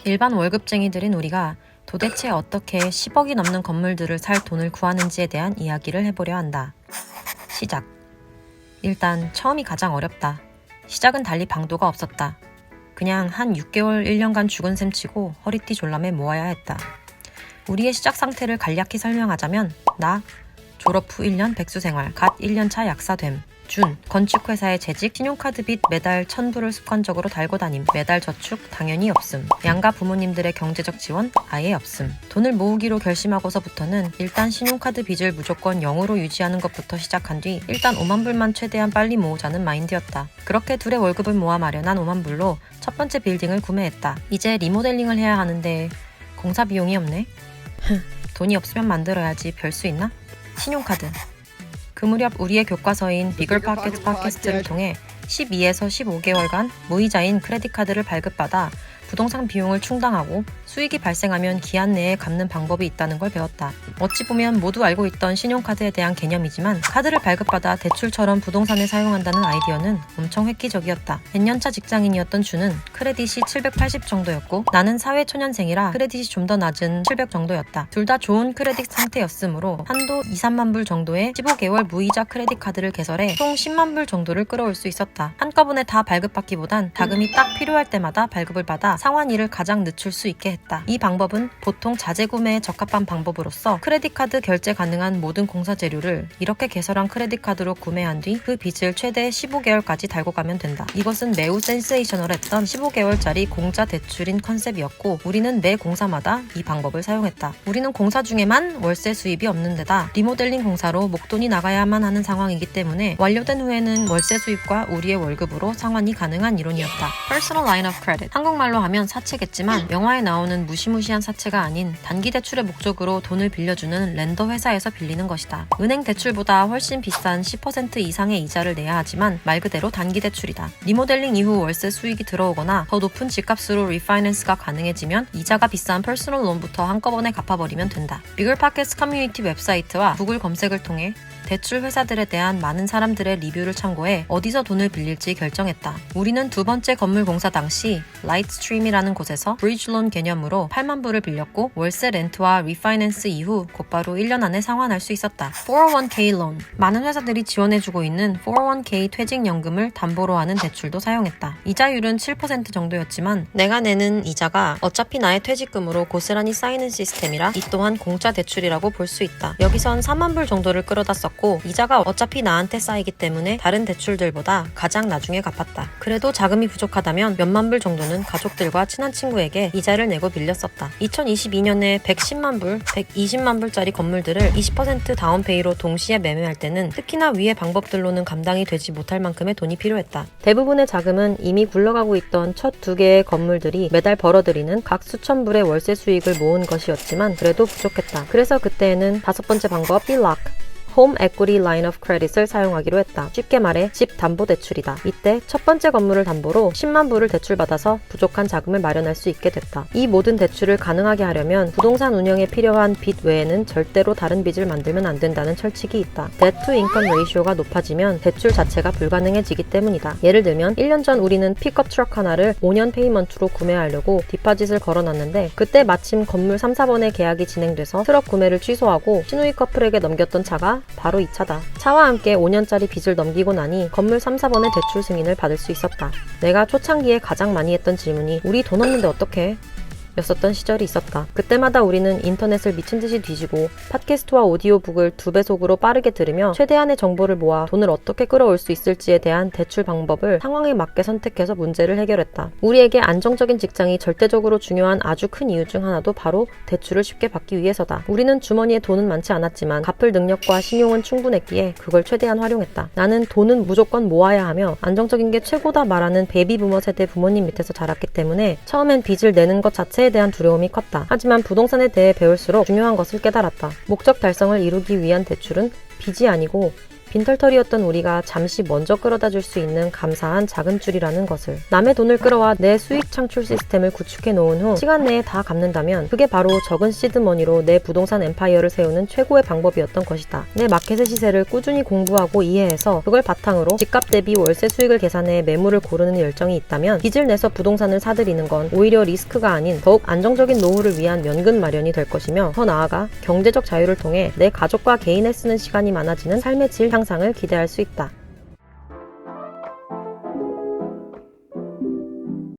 일반 월급쟁이들인 우리가 도대체 어떻게 10억이 넘는 건물들을 살 돈을 구하는지에 대한 이야기를 해보려 한다. 시작. 일단 처음이 가장 어렵다. 시작은 달리 방도가 없었다. 그냥 한 6개월 1년간 죽은 셈 치고 허리띠 졸라매 모아야 했다. 우리의 시작 상태를 간략히 설명하자면 나 졸업 후 1년 백수생활, 갓 1년차 약사됨. 준, 건축회사에 재직, 신용카드 빚 매달 1,000불을 습관적으로 달고 다님. 매달 저축 당연히 없음. 양가 부모님들의 경제적 지원 아예 없음. 돈을 모으기로 결심하고서부터는 일단 신용카드 빚을 무조건 0으로 유지하는 것부터 시작한 뒤 일단 5만 불만 최대한 빨리 모으자는 마인드였다. 그렇게 둘의 월급을 모아 마련한 5만 불로 첫 번째 빌딩을 구매했다. 이제 리모델링을 해야 하는데 공사 비용이 없네. 돈이 없으면 만들어야지. 별 수 있나? 신용카드. 그 무렵 우리의 교과서인 비글 파켓 팟캐스트를 통해 12에서 15개월간 무이자인 크레딧 카드를 발급받아 부동산 비용을 충당하고 수익이 발생하면 기한 내에 갚는 방법이 있다는 걸 배웠다. 어찌 보면 모두 알고 있던 신용카드에 대한 개념이지만 카드를 발급받아 대출처럼 부동산을 사용한다는 아이디어는 엄청 획기적이었다. 몇 년차 직장인이었던 주는 크레딧이 780 정도였고 나는 사회초년생이라 크레딧이 좀 더 낮은 700 정도였다. 둘 다 좋은 크레딧 상태였으므로 한도 2, 3만 불 정도의 15개월 무이자 크레딧 카드를 개설해 총 10만 불 정도를 끌어올 수 있었다. 한꺼번에 다 발급받기보단 자금이 딱 필요할 때마다 발급을 받아 상환일을 가장 늦출 수 있게 했다. 이 방법은 보통 자재 구매에 적합한 방법으로서 크레딧 카드 결제 가능한 모든 공사 재료를 이렇게 개설한 크레딧 카드로 구매한 뒤 그 빚을 최대 15개월까지 달고 가면 된다. 이것은 매우 센세이셔널했던 15개월짜리 공짜 대출인 컨셉이었고 우리는 매 공사마다 이 방법을 사용했다. 우리는 공사 중에만 월세 수입이 없는 데다 리모델링 공사로 목돈이 나가야만 하는 상황이기 때문에 완료된 후에는 월세 수입과 우리의 월급으로 상환이 가능한 이론이었다. Personal line of credit. 한국말로 하면 사채겠지만 영화에 나오는 무시무시한 사채가 아닌 단기 대출의 목적으로 돈을 빌려주는 렌더 회사에서 빌리는 것이다. 은행 대출보다 훨씬 비싼 10% 이상의 이자를 내야 하지만 말 그대로 단기 대출이다. 리모델링 이후 월세 수익이 들어오거나 더 높은 집값으로 리파이낸스가 가능해지면 이자가 비싼 퍼스널 론부터 한꺼번에 갚아버리면 된다. 비글 팟캐스트 커뮤니티 웹사이트와 구글 검색을 통해 대출 회사들에 대한 많은 사람들의 리뷰를 참고해 어디서 돈을 빌릴지 결정했다. 우리는 두 번째 건물 공사 당시 라이트스트림이라는 곳에서 브리지론 개념으로 8만 불을 빌렸고 월세 렌트와 리파이낸스 이후 곧바로 1년 안에 상환할 수 있었다. 401k 론. 많은 회사들이 지원해주고 있는 401k 퇴직연금을 담보로 하는 대출도 사용했다. 이자율은 7% 정도였지만 내가 내는 이자가 어차피 나의 퇴직금으로 고스란히 쌓이는 시스템이라 이 또한 공짜 대출이라고 볼 수 있다. 여기선 4만 불 정도를 끌어다 썼고 이자가 어차피 나한테 쌓이기 때문에 다른 대출들보다 가장 나중에 갚았다. 그래도 자금이 부족하다면 몇만 불 정도는 가족들과 친한 친구에게 이자를 내고 빌렸었다. 2022년에 110만 불, 120만 불짜리 건물들을 20% 다운페이로 동시에 매매할 때는 특히나 위의 방법들로는 감당이 되지 못할 만큼의 돈이 필요했다. 대부분의 자금은 이미 굴러가고 있던 첫 두 개의 건물들이 매달 벌어들이는 각 수천 불의 월세 수익을 모은 것이었지만 그래도 부족했다. 그래서 그때에는 다섯 번째 방법 HELOC Home Equity Line of Credit을 사용하기로 했다. 쉽게 말해 집 담보 대출이다. 이때 첫 번째 건물을 담보로 10만 불을 대출받아서 부족한 자금을 마련할 수 있게 됐다. 이 모든 대출을 가능하게 하려면 부동산 운영에 필요한 빚 외에는 절대로 다른 빚을 만들면 안 된다는 철칙이 있다. Debt to Income Ratio가 높아지면 대출 자체가 불가능해지기 때문이다. 예를 들면 1년 전 우리는 픽업 트럭 하나를 5년 페이먼트로 구매하려고 디파짓을 걸어놨는데 그때 마침 건물 3, 4번의 계약이 진행돼서 트럭 구매를 취소하고 시누이 커플에게 넘겼던 차가 바로 이 차다. 차와 함께 5년짜리 빚을 넘기고 나니 건물 3, 4번의 대출 승인을 받을 수 있었다. 내가 초창기에 가장 많이 했던 질문이 우리 돈 없는데 어떡해? 였었던 시절이 있었다. 그때마다 우리는 인터넷을 미친듯이 뒤지고 팟캐스트와 오디오북을 2배속으로 빠르게 들으며 최대한의 정보를 모아 돈을 어떻게 끌어올 수 있을지에 대한 대출 방법을 상황에 맞게 선택해서 문제를 해결했다. 우리에게 안정적인 직장이 절대적으로 중요한 아주 큰 이유 중 하나도 바로 대출을 쉽게 받기 위해서다. 우리는 주머니에 돈은 많지 않았지만 갚을 능력과 신용은 충분했기에 그걸 최대한 활용했다. 나는 돈은 무조건 모아야 하며 안정적인 게 최고다 말하는 베이비부머 세대 부모님 밑에서 자랐기 때문에 처음엔 빚을 내는 것 자체에 대한 두려움이 컸다. 하지만 부동산에 대해 배울수록 중요한 것을 깨달았다. 목적 달성을 이루기 위한 대출은 빚이 아니고 빈털터리였던 우리가 잠시 먼저 끌어다 줄 수 있는 감사한 작은 줄이라는 것을. 남의 돈을 끌어와 내 수익 창출 시스템을 구축해 놓은 후 시간 내에 다 갚는다면 그게 바로 적은 시드머니로 내 부동산 엠파이어를 세우는 최고의 방법이었던 것이다. 내 마켓의 시세를 꾸준히 공부하고 이해해서 그걸 바탕으로 집값 대비 월세 수익을 계산해 매물을 고르는 열정이 있다면 빚을 내서 부동산을 사들이는 건 오히려 리스크가 아닌 더욱 안정적인 노후를 위한 연금 마련이 될 것이며, 더 나아가 경제적 자유를 통해 내 가족과 개인에 쓰는 시간이 많아지는 삶의 질 향상을 기대할 수 있다.